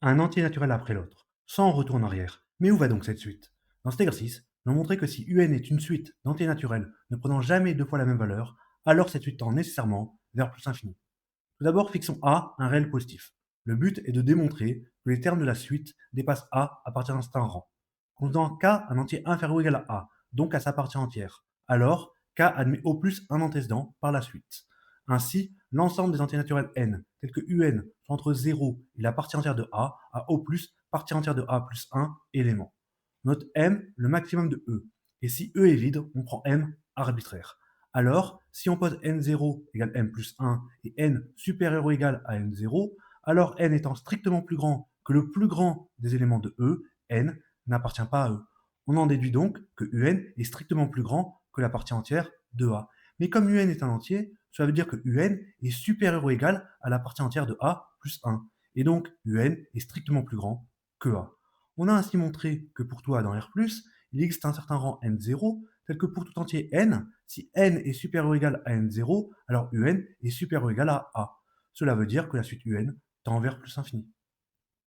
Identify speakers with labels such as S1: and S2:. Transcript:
S1: un entier naturel après l'autre, sans retour en arrière. Mais où va donc cette suite? Dans cet exercice, nous allons montrer que si UN est une suite d'entiers naturels ne prenant jamais deux fois la même valeur, alors cette suite tend nécessairement vers plus infini. Tout d'abord, fixons A un réel positif. Le but est de démontrer que les termes de la suite dépassent A à partir d'un certain rang. Considérant K un entier inférieur ou égal à A, donc à sa partie entière, alors K admet au plus un antécédent par la suite. Ainsi, l'ensemble des entiers naturels n, tels que UN, sont entre 0 et la partie entière de A au plus partie entière de A plus 1 élément. Note M, le maximum de E. Et si E est vide, on prend M arbitraire. Alors, si on pose n0 égale m plus 1 et n supérieur ou égal à n0, alors n étant strictement plus grand que le plus grand des éléments de E, n n'appartient pas à E. On en déduit donc que un est strictement plus grand que la partie entière de A. Mais comme un est un entier, cela veut dire que un est supérieur ou égal à la partie entière de A plus 1. Et donc un est strictement plus grand que A. On a ainsi montré que pour tout A dans R+, il existe un certain rang n0, tel que pour tout entier n, si n est supérieur ou égal à n0, alors un est supérieur ou égal à A. Cela veut dire que la suite un tend vers plus infini.